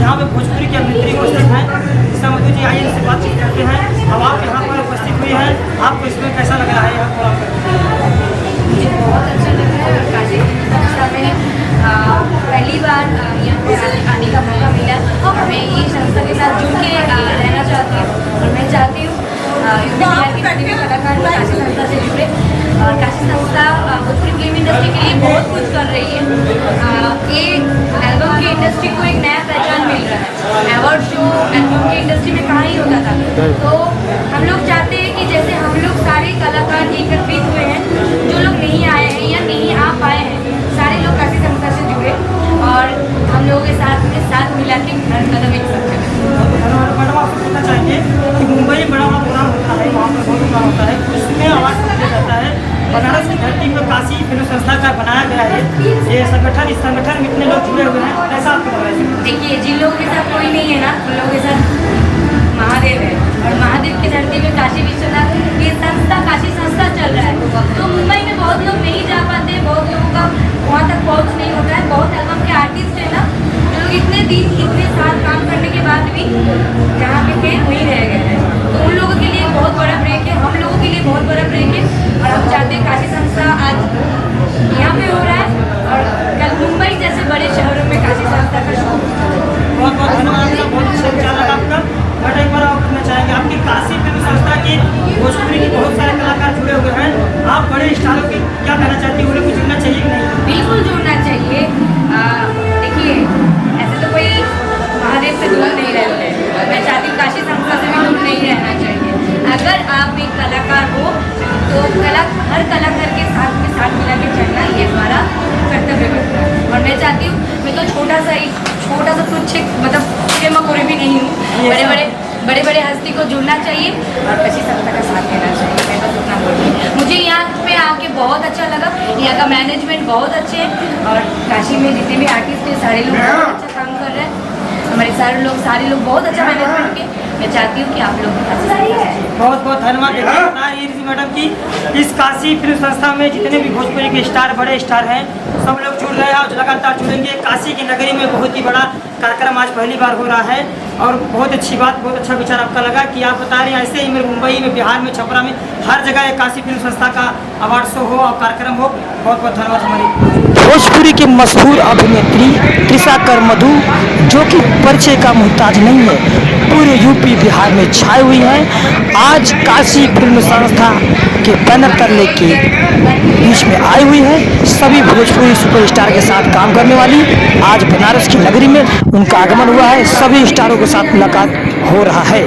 यहाँ पे भोजपुरी की अभिनेत्री उपस्थित हैं। ईशा मधु जी, आइए इनसे बातचीत करते हैं। अब आप यहाँ पर उपस्थित हुई हैं, आपको इसमें कैसा लग रहा है? यहाँ पर मुझे बहुत अच्छा लग रहा है। और काशी संस्था में पहली बार यहाँ पे आने का मौका मिला और मैं ये संस्था के साथ जुड़ के रहना चाहती हूँ। और मैं चाहती हूँ यूपी बिहार के जितने भी कलाकार लोग काशी संस्था से जुड़े। और काशी संस्था भोजपुरी फिल्म इंडस्ट्री के लिए बहुत कुछ कर रही है। एक एल्बम की इंडस्ट्री को एक नया पहचान मिल रहा है। अवार्ड शो एल्बम की इंडस्ट्री में कहाँ ही होता था, तो हम लोग चाहते हैं कि जैसे हम लोग सारे कलाकार एकत्रित हुए हैं, जो लोग नहीं आए हैं या नहीं आ पाए हैं, सारे लोग काशी संस्था से जुड़े और हम लोगों के साथ मिला के हर कदम एक साथ चलें। मैडम, आपको पूछना चाहेंगे कि मुंबई में बड़ा प्रोग्राम होता है, वहाँ पर बहुत बड़ा होता है, उसमें आवाज़ दिया जाता है। बनारस की धरती पर काशी फिल्म संस्था का बनाया गया है ये संगठन। इस संगठन में इतने लोग जुड़े हुए हैं, ऐसा आपको लग रहा है? देखिए, जिन लोगों के साथ कोई नहीं है ना, उन लोगों के साथ महादेव है। और महादेव की धरती में काशी विश्वनाथ ये संस्था काशी संस्था चल रहा है। तो मुंबई में बहुत लोग नहीं जा पाते, बहुत लोगों का वहाँ तक पहुँच नहीं होता है। बहुत एल्बम के आर्टिस्ट है ना, जो लोग इतने दिन इतने साल काम करने के बाद भी जहाँ पे थे वहीं रह गए हैं। तो उन लोगों के लिए बहुत बड़ा ब्रेक है, हम लोगों के लिए बहुत बड़ा ब्रेक है। और हम चाहते हैं काशी संस्था आज यहाँ पे हो रहा है और कल मुंबई जैसे बड़े शहरों में काशी संस्था का शो। बहुत बहुत धन्यवाद आपका, बहुत अच्छा विचार लगा आपका। बट एक बार आप कहना चाहेंगे, आपकी काशी फिल्म संस्था की भोजपुरी के बहुत सारे कलाकार जुड़े हुए हैं, आप बड़े स्टारों की क्या कहना चाहती हैं? उन्हें कुछ जुड़ना चाहिए कि नहीं? बिल्कुल जुड़ना चाहिए। देखिए, ऐसे तो कोई महादेव से दूर नहीं रहते हैं। मैं चाहती हूँ काशी संस्था से भी दूर नहीं रहना चाहिए। अगर आप एक कलाकार हो तो हर कलाकार के साथ में साथ मिला के चलना ये हमारा कर्तव्य बनता है। और मैं चाहती हूँ, मैं तो छोटा सा कुछ मतलब मकोरे भी नहीं हूँ। बड़े बड़े हस्ती को जुड़ना चाहिए और काशी संस्था का साथ देना चाहिए। मैं बस उतना बोलूँगी। मुझे यहाँ पे आके बहुत अच्छा लगा। यहाँ का मैनेजमेंट बहुत अच्छे है और काशी में जितने भी आर्टिस्ट हैं सारे लोग बहुत अच्छा काम कर रहे हैं। हमारे सारे लोग बहुत अच्छा मैनेजमेंट के। मैं चाहती हूँ कि आप लोग बहुत बहुत धन्यवाद। बता रही थी मैडम कि इस काशी फिल्म संस्था में जितने भी भोजपुरी के स्टार, बड़े स्टार हैं, सब लोग जुड़ रहे हैं और लगातार जुड़ेंगे। काशी की नगरी में बहुत ही बड़ा कार्यक्रम आज पहली बार हो रहा है और बहुत अच्छी बात, बहुत अच्छा विचार आपका लगा कि आप बता रहे हैं ऐसे ही मेरे मुंबई में, बिहार में, छपरा में, हर जगह एक काशी फिल्म संस्था का अवार्ड शो हो और कार्यक्रम हो। बहुत बहुत धन्यवाद। हमारी भोजपुरी की मशहूर अभिनेत्री ईशा मधु, जो कि परिचय का मुहताज नहीं है, पूरे यूपी बिहार में छाई हुई है, आज काशी फिल्म संस्था के बैनर तले के बीच में आई हुई है। सभी भोजपुरी सुपरस्टार के साथ काम करने वाली आज बनारस की नगरी में उनका आगमन हुआ है। सभी स्टारों के साथ मुलाकात हो रहा है।